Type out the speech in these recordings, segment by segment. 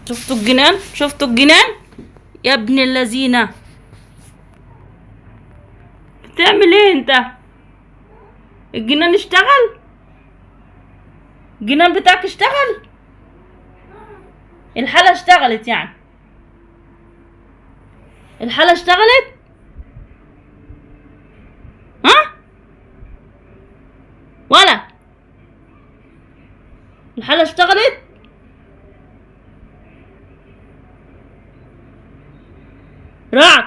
شفتوا الجنان؟ شفتوا الجنان يا ابن اللذينه؟ بتعمل ايه انت؟ الجنان اشتغل؟ الجنان بتاعك اشتغل؟ الحالة اشتغلت يعني؟ الحالة اشتغلت؟ ها؟ ولا الحالة اشتغلت؟ رعد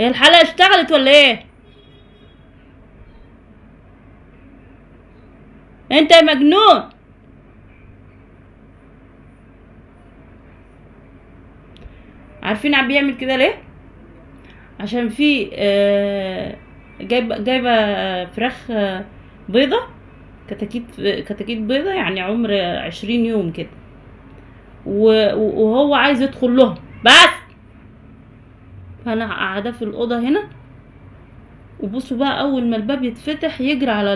هي الحالة اشتغلت ولا ايه؟ انت يا مجنون. عارفين عم بيعمل كده ليه؟ عشان في جايبه فراخ بيضه، كتاكيت بيضه، يعني عمر 20 يوم كده، وهو عايز يدخل لهم بس. فانا قاعده في الاوضه هنا، وبصوا بقى اول ما الباب يتفتح يجري على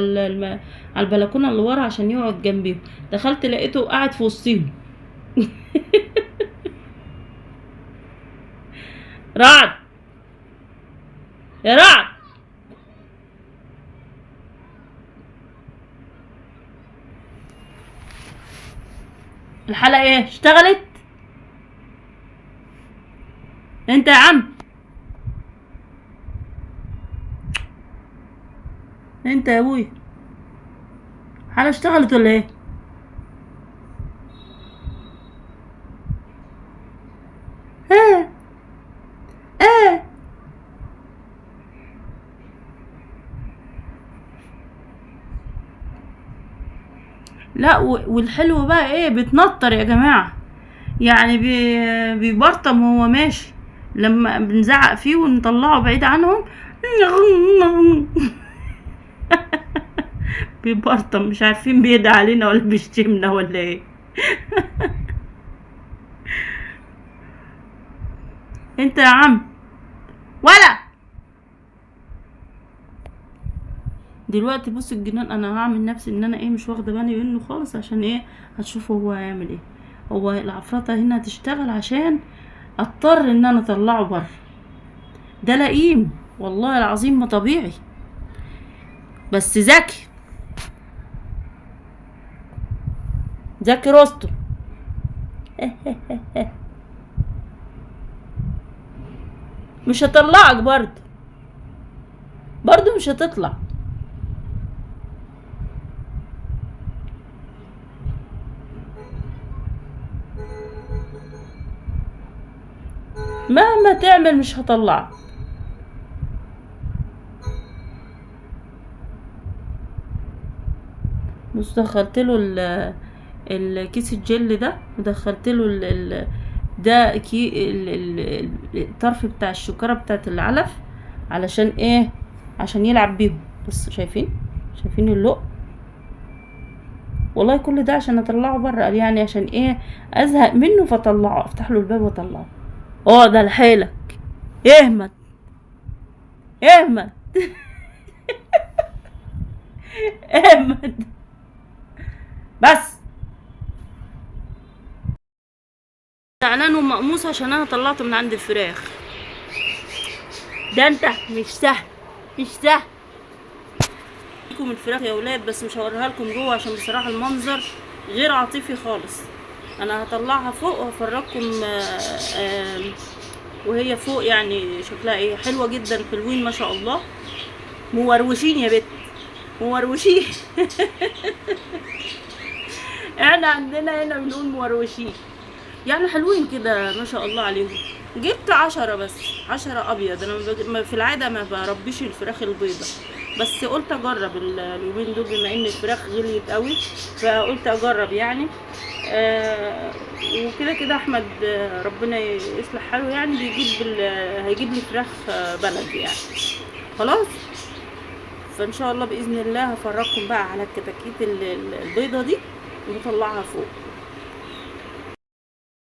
على البلكونه اللي ورا عشان يقعد جنبيهم. دخلت لقيته قاعد في وسطيهم. رعد يا رعد. الحلقه ايه اشتغلت؟ انت يا عم، انت يا ابوي، الحلقه اشتغلت ولا ايه؟ ها؟ اه. لا والحلو بقى ايه، بيتنطر يا جماعه، يعني بيبرطم وهو ماشي، لما بنزعق فيه ونطلعه بعيد عنهم بيبرطم، مش عارفين بيدعي علينا ولا بيشتمنا ولا ايه. انت يا عم ولا دلوقتي بص الجنان، انا هعمل نفسي ان انا ايه مش واخده بالي منه خالص، عشان ايه؟ هتشوفوا هو هيعمل ايه. هو العفرطه هنا هتشتغل عشان اضطر ان انا اطلعه بره. ده لئيم والله العظيم، ما طبيعي، بس ذكي، ذكي رستم. مش هطلعك برضو مش هتطلع. مهما تعمل مش هطلعك. بص دخلت له الكيس الجل ده، ودخلت له ده الطرف بتاع الشكارة بتاعت العلف، علشان ايه؟ عشان يلعب بيهم. بص شايفين اللق؟ والله كل ده عشان اطلعه بره، قال يعني عشان ايه؟ ازهق منه فاطلعه، افتح له الباب واطلعه. ده لحالك. اهمت اهمت اهمت بس. زعلان ومقموص عشان انا طلعته من عند الفراخ. ده انت مش سهل، مش سهل لكم الفراخ يا ولاد، بس مش هوريها لكم جوه عشان بصراحه المنظر غير عاطفي خالص. انا هطلعها فوق وافرجكم وهي فوق، يعني شكلها ايه، حلوه جدا، حلوين ما شاء الله، مروشين يا بت، مروشين. احنا عندنا هنا بنقول مروشين، يعني حلوين كده ما شاء الله عليهم. جبت 10 بس، 10 ابيض. انا في العاده ما بربيش الفراخ البيضه، بس قلت اجرب اليومين دول بما ان الفراخ غليت قوي، فقلت اجرب يعني. وكده كده احمد ربنا يصلح حاله، يعني هيجيب لي فراخ بلد يعني. خلاص، فان شاء الله باذن الله هفرجكم بقى على الكتاكيت البيضه دي ونطلعها فوق.